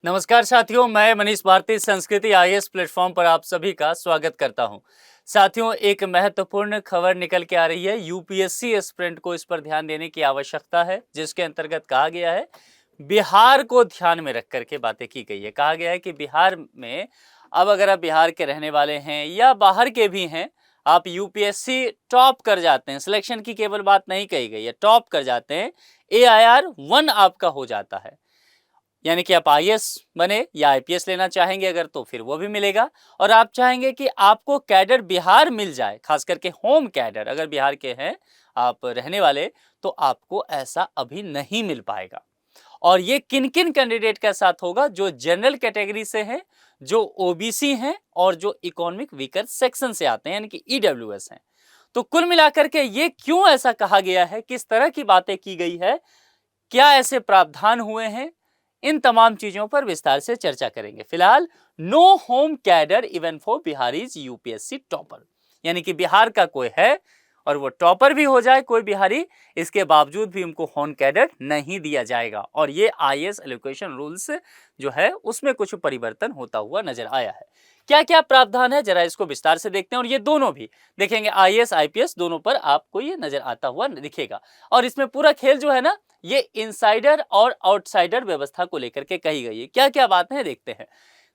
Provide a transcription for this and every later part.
नमस्कार साथियों, मैं मनीष भारती संस्कृति आईएएस प्लेटफॉर्म पर आप सभी का स्वागत करता हूं। साथियों, एक महत्वपूर्ण खबर निकल के आ रही है। यूपीएससी एस्पिरेंट को इस पर ध्यान देने की आवश्यकता है, जिसके अंतर्गत कहा गया है बिहार को ध्यान में रख करके बातें की गई है। कहा गया है कि बिहार में अब अगर आप बिहार के रहने वाले हैं या बाहर के भी हैं, आप यूपीएससी टॉप कर जाते हैं, सिलेक्शन की केवल बात नहीं कही गई है, टॉप कर जाते हैं, AIR 1 आपका हो जाता है, यानी कि आप आईएएस बने या आईपीएस लेना चाहेंगे अगर, तो फिर वो भी मिलेगा। और आप चाहेंगे कि आपको कैडर बिहार मिल जाए, खास करके होम कैडर अगर बिहार के हैं आप रहने वाले, तो आपको ऐसा अभी नहीं मिल पाएगा। और ये किन किन कैंडिडेट के साथ होगा? जो जनरल कैटेगरी से हैं, जो ओबीसी हैं और जो इकोनॉमिक वीकर सेक्शन से आते हैं, यानी कि ईडब्ल्यूएस हैं। तो कुल मिलाकर के ये क्यों ऐसा कहा गया है, किस तरह की बातें की गई है, क्या ऐसे प्रावधान हुए हैं, इन तमाम चीजों पर विस्तार से चर्चा करेंगे। फिलहाल no home cadre even for Biharis UPSC topper, यानी कि बिहार का कोई है और वो टॉपर भी हो जाए कोई बिहारी, इसके बावजूद भी उनको होम कैडर नहीं दिया जाएगा। और ये आईएएस एलोकेशन रूल्स जो है उसमें कुछ परिवर्तन होता हुआ नजर आया है। क्या क्या प्रावधान है, जरा इसको विस्तार से देखते हैं। और ये दोनों भी देखेंगे, आईएएस आईपीएस दोनों पर आपको ये नजर आता हुआ दिखेगा। और इसमें पूरा खेल जो है ना, ये इनसाइडर और आउटसाइडर व्यवस्था को लेकर के कही गई है। क्या क्या बातें हैं देखते हैं।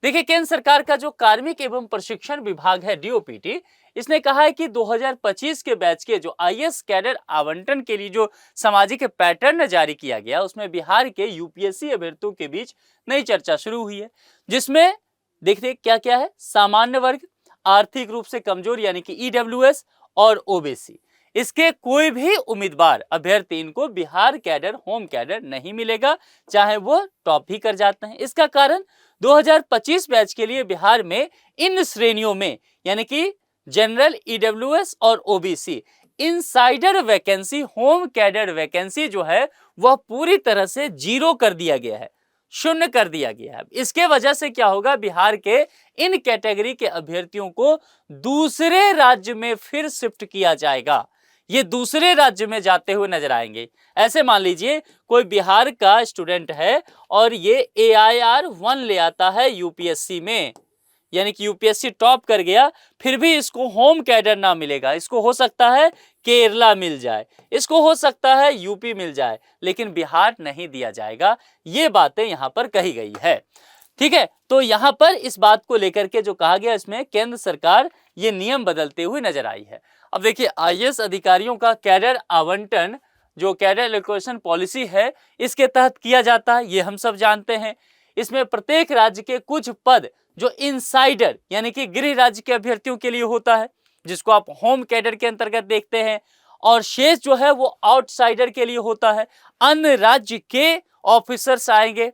देखिए, केंद्र सरकार का जो कार्मिक एवं प्रशिक्षण विभाग है, डीओपीटी, इसने कहा है कि 2025 के बैच के जो आईएएस कैडर आवंटन के लिए जो सामाजिक पैटर्न जारी किया गया, उसमें बिहार के यूपीएससी अभ्यर्थियों के बीच नई चर्चा शुरू हुई है, जिसमें देखिए क्या क्या है। सामान्य वर्ग, आर्थिक रूप से कमजोर यानी कि ईडब्ल्यूएस और ओबीसी, इसके कोई भी उम्मीदवार अभ्यर्थी इनको बिहार कैडर होम कैडर नहीं मिलेगा, चाहे वो टॉप भी कर जाते हैं। इसका कारण 2025 बैच के लिए बिहार में इन श्रेणियों में, यानी कि जनरल, ईडब्ल्यूएस और OBC, insider vacancy, home cadre vacancy जो है वह पूरी तरह से जीरो कर दिया गया है, शून्य कर दिया गया है। इसके वजह से क्या होगा, बिहार के इन कैटेगरी के अभ्यर्थियों को दूसरे राज्य में फिर शिफ्ट किया जाएगा। ये दूसरे राज्य में जाते हुए नजर आएंगे। ऐसे मान लीजिए कोई बिहार का स्टूडेंट है और ये AIR 1 ले आता है यूपीएससी में, यानी कि यूपीएससी टॉप कर गया, फिर भी इसको होम कैडर ना मिलेगा। इसको हो सकता है केरला मिल जाए, इसको हो सकता है यूपी मिल जाए, लेकिन बिहार नहीं दिया जाएगा। ये बातें यहां पर कही गई है, ठीक है। तो यहां पर इस बात को लेकर के जो कहा गया, इसमें केंद्र सरकार ये नियम बदलते हुए नजर आई है। अब देखिए, आईएएस अधिकारियों का कैडर आवंटन जो कैडर एलोकेशन पॉलिसी है, इसके तहत किया जाता है, ये हम सब जानते हैं। इसमें प्रत्येक राज्य के कुछ पद जो इनसाइडर यानी कि गृह राज्य के अभ्यर्थियों के लिए होता है, जिसको आप होम कैडर के अंतर्गत देखते हैं, और शेष जो है वो आउटसाइडर के लिए होता है। अन्य राज्य के ऑफिसर्स आएंगे,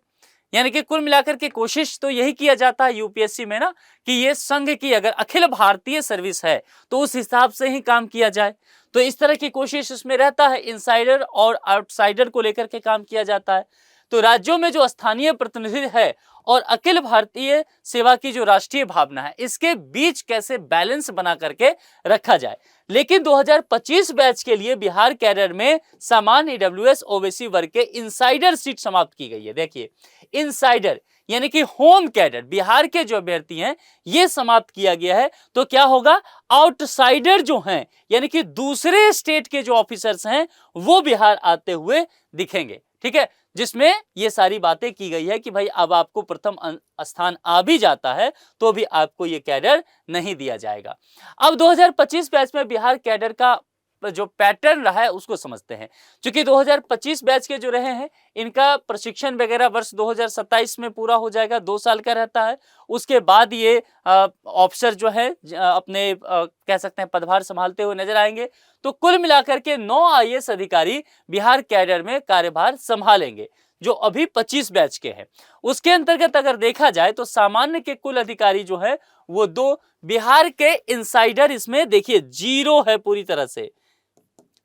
यानी कि कुल मिलाकर के कोशिश तो यही किया जाता है यूपीएससी में ना, कि ये संघ की अगर अखिल भारतीय सर्विस है तो उस हिसाब से ही काम किया जाए। तो इस तरह की कोशिश इसमें रहता है, इनसाइडर और आउटसाइडर को लेकर के काम किया जाता है। तो राज्यों में जो स्थानीय प्रतिनिधि है और अखिल भारतीय सेवा की जो राष्ट्रीय भावना है, इसके बीच कैसे बैलेंस बना करके रखा जाए। लेकिन 2025 बैच के लिए बिहार कैडर में सामान्य ईडब्ल्यूएस ओबीसी वर्ग के इनसाइडर सीट समाप्त की गई है। देखिए, इनसाइडर यानी कि होम कैडर बिहार के जो अभ्यर्थी हैं, ये समाप्त किया गया है। तो क्या होगा, आउटसाइडर जो हैं, यानी कि दूसरे स्टेट के जो ऑफिसर्स हैं, वो बिहार आते हुए दिखेंगे, ठीक है। जिसमें ये सारी बातें की गई है कि भाई अब आपको प्रथम स्थान आ भी जाता है तो भी आपको ये कैडर नहीं दिया जाएगा। अब 2025 बैच में बिहार कैडर का जो पैटर्न रहा है उसको समझते हैं। क्योंकि 2025 बैच के जो रहे हैं, इनका प्रशिक्षण वगैरह वर्ष 2027 में पूरा हो जाएगा, 2 साल का रहता है। उसके बाद ये ऑफिसर जो है अपने कह सकते हैं पदभार संभालते हुए नजर आएंगे। तो कुल मिलाकर के 9 आईएएस अधिकारी बिहार कैडर में कार्यभार संभालेंगे, जो अभी 25 बैच के हैं। उसके अंतर्गत अगर देखा जाए तो सामान्य के कुल अधिकारी जो है वो 2, बिहार के इनसाइडर इसमें देखिए जीरो है पूरी तरह से,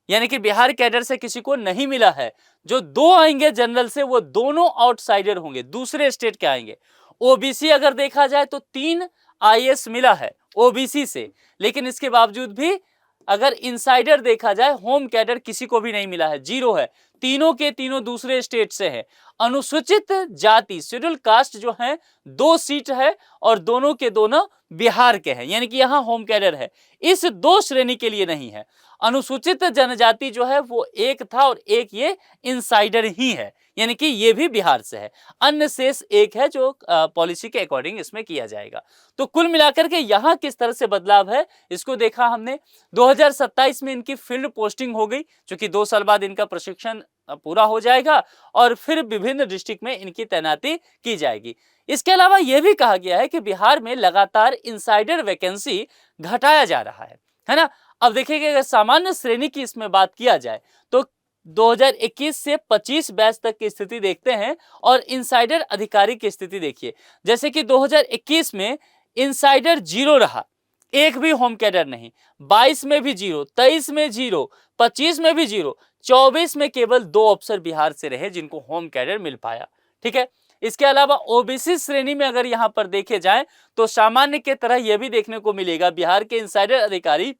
यानी कि बिहार कैडर से किसी को नहीं मिला है। जो 2 आएंगे जनरल से, वो दोनों आउटसाइडर होंगे, दूसरे स्टेट के आएंगे। ओबीसी अगर देखा जाए तो 3 आईएएस मिला है ओबीसी से, लेकिन इसके बावजूद भी अगर इनसाइडर देखा जाए, होम कैडर किसी को भी नहीं मिला है, 0 है। तीनों के तीनों दूसरे स्टेट से हैं। अनुसूचित जाति शेड्यूल कास्ट जो है 2 सीट है और दोनों के दोनों बिहार के हैं, यानी कि यहां होम कैडर है। इस 2 श्रेणी के लिए नहीं है। अनुसूचित जनजाति जो है वो एक था और एक ये इनसाइडर ही है, यानी कि ये भी बिहार से है। अन्य शेष एक है जो पॉलिसी के अकॉर्डिंग इसमें किया जाएगा। तो कुल मिलाकर के यहाँ किस तरह से बदलाव है इसको देखा हमने। 2027 में इनकी फील्ड पोस्टिंग हो गई, क्योंकि 2 साल बाद इनका प्रशिक्षण पूरा हो जाएगा और फिर विभिन्न डिस्ट्रिक्ट में इनकी तैनाती की जाएगी। इसके अलावा यह भी कहा गया है कि बिहार में लगातार इनसाइडर वैकेंसी घटाया जा रहा है ना। अब देखिए, अगर सामान्य श्रेणी की इसमें बात किया जाए तो 2021 से 25 बैच तक की स्थिति देखते हैं और इनसाइडर अधिकारी की स्थिति देखिए। जैसे कि 2021 में इनसाइडर 0 रहा, एक भी होम कैडर नहीं। 22 में भी 0, 23 में 0, 25 में भी 0, 24 में केवल 2 अफसर बिहार से रहे जिनको होम कैडर मिल पाया। ठीक है। इसके अलावा ओबीसी श्रेणी में अगर यहां पर देखे जाए तो सामान्य के तरह यह भी देखने को मिलेगा, बिहार के इनसाइडर अधिकारी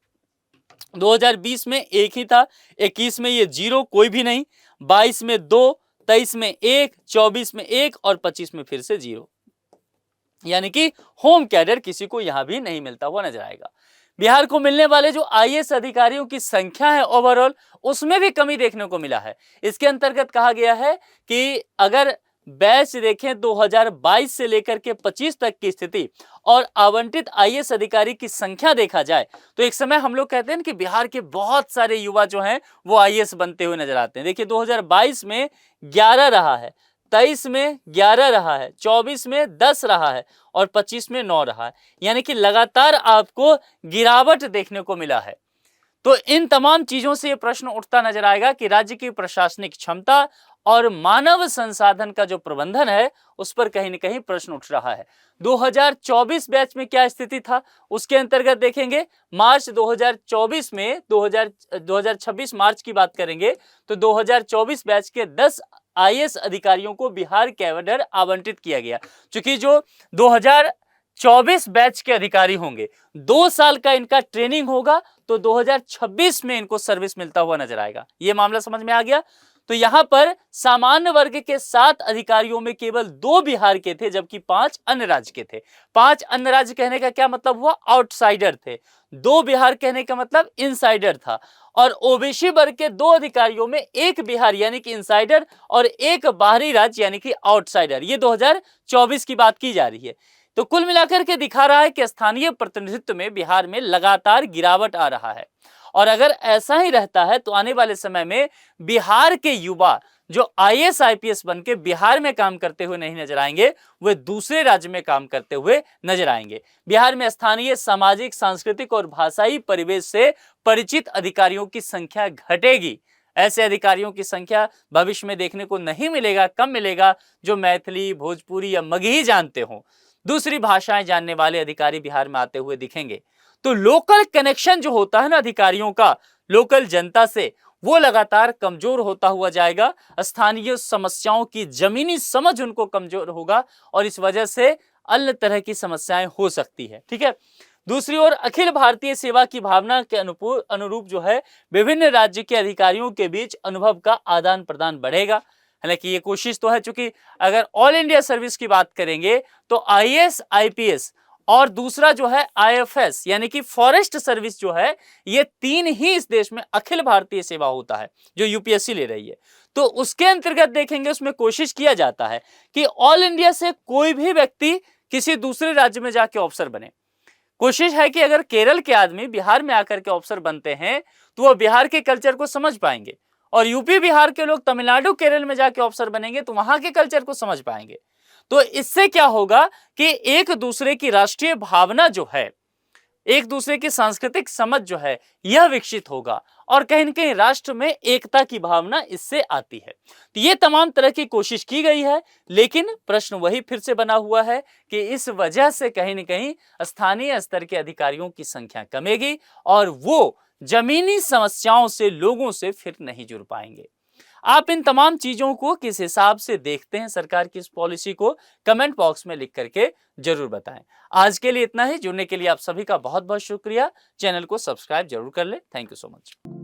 2020 में 1 ही था, 21 में ये 0 कोई भी नहीं, 22 में 2, 23 में 1, 24 में 1 और 25 में फिर से 0, यानी कि होम कैडर किसी को यहां भी नहीं मिलता हुआ नजर आएगा। बिहार को मिलने वाले जो आईएएस अधिकारियों की संख्या है ओवरऑल, उसमें भी कमी देखने को मिला है। इसके अंतर्गत कहा गया है कि अगर बैच देखें 2022 से लेकर के 25 तक की स्थिति और आवंटित आईएएस अधिकारी की संख्या देखा जाए तो एक समय हम लोग कहते हैं कि बिहार के बहुत सारे युवा जो हैं वो आईएएस बनते हुए नजर आते हैं। देखिए 2022 में 11 रहा है, 23 में 11 रहा है, 24 में 10 रहा है और 25 में 9 रहा है, यानी कि लगातार आपको गिरावट देखने को मिला है। तो इन तमाम चीजों से ये प्रश्न उठता नजर आएगा कि राज्य की प्रशासनिक क्षमता और मानव संसाधन का जो प्रबंधन है उस पर कहीं न कहीं प्रश्न उठ रहा है। 2024 बैच में क्या स्थिति था उसके अंतर्गत देखेंगे। मार्च 2024 में 2026 मार्च की बात करेंगे तो 2024 बैच के 10 आईएएस अधिकारियों को बिहार कैडर आवंटित किया गया। चूंकि जो 2024 बैच के अधिकारी होंगे 2 साल का इनका ट्रेनिंग होगा तो 2026 में इनको सर्विस मिलता हुआ नजर आएगा। यह मामला समझ में आ गया। तो यहां पर सामान्य वर्ग के 7 अधिकारियों में केवल 2 बिहार के थे, जबकि 5 अन्य राज्य के थे। 5 अन्य राज्य कहने का क्या मतलब हुआ, आउटसाइडर थे। 2 बिहार कहने का मतलब इनसाइडर था। और ओबीसी वर्ग के 2 अधिकारियों में 1 बिहार यानी कि इनसाइडर और 1 बाहरी राज्य यानी कि आउटसाइडर। ये 2024 की बात की जा रही है। तो कुल मिलाकर के दिखा रहा है कि स्थानीय प्रतिनिधित्व में बिहार में लगातार गिरावट आ रहा है और अगर ऐसा ही रहता है तो आने वाले समय में बिहार के युवा जो आईएएस आईपीएस बनके बिहार में काम करते हुए नहीं नजर आएंगे, वे दूसरे राज्य में काम करते हुए नजर आएंगे। बिहार में स्थानीय सामाजिक, सांस्कृतिक और भाषाई परिवेश से परिचित अधिकारियों की संख्या घटेगी। ऐसे अधिकारियों की संख्या भविष्य में देखने को नहीं मिलेगा, कम मिलेगा जो मैथिली, भोजपुरी या मगही जानते हो। दूसरी भाषाएं जानने वाले अधिकारी बिहार में आते हुए दिखेंगे। तो लोकल कनेक्शन जो होता है ना अधिकारियों का लोकल जनता से, वो लगातार कमजोर होता हुआ जाएगा। स्थानीय समस्याओं की जमीनी समझ उनको कमजोर होगा और इस वजह से अन्य तरह की समस्याएं हो सकती है। ठीक है। दूसरी ओर अखिल भारतीय सेवा की भावना के अनुरूप जो है विभिन्न राज्य के अधिकारियों के बीच अनुभव का आदान प्रदान बढ़ेगा। हालांकि ये कोशिश तो है, चूंकि अगर ऑल इंडिया सर्विस की बात करेंगे तो आईएएस आईपीएस और दूसरा जो है आईएफएस यानी कि फॉरेस्ट सर्विस जो है, ये 3 ही इस देश में अखिल भारतीय सेवा होता है जो यूपीएससी ले रही है। तो उसके अंतर्गत देखेंगे उसमें कोशिश किया जाता है कि ऑल इंडिया से कोई भी व्यक्ति किसी दूसरे राज्य में जाके ऑफिसर बने। कोशिश है कि अगर केरल के आदमी बिहार में आकर के ऑफिसर बनते हैं तो वो बिहार के कल्चर को समझ पाएंगे और यूपी बिहार के लोग तमिलनाडु केरल में जाके ऑफिसर बनेंगे तो वहां के कल्चर को समझ पाएंगे। तो इससे क्या होगा कि एक दूसरे की राष्ट्रीय भावना जो है, एक दूसरे की सांस्कृतिक समझ जो है, यह विकसित होगा और कहीं न कहीं राष्ट्र में एकता की भावना इससे आती है। तो ये तमाम तरह की कोशिश की गई है, लेकिन प्रश्न वही फिर से बना हुआ है कि इस वजह से कहीं न कहीं स्थानीय स्तर के अधिकारियों की संख्या कमेगी और वो जमीनी समस्याओं से लोगों से फिर नहीं जुड़ पाएंगे। आप इन तमाम चीजों को किस हिसाब से देखते हैं, सरकार की इस पॉलिसी को, कमेंट बॉक्स में लिख करके जरूर बताएं। आज के लिए इतना ही। जुड़ने के लिए आप सभी का बहुत बहुत शुक्रिया। चैनल को सब्सक्राइब जरूर कर ले। Thank you so much.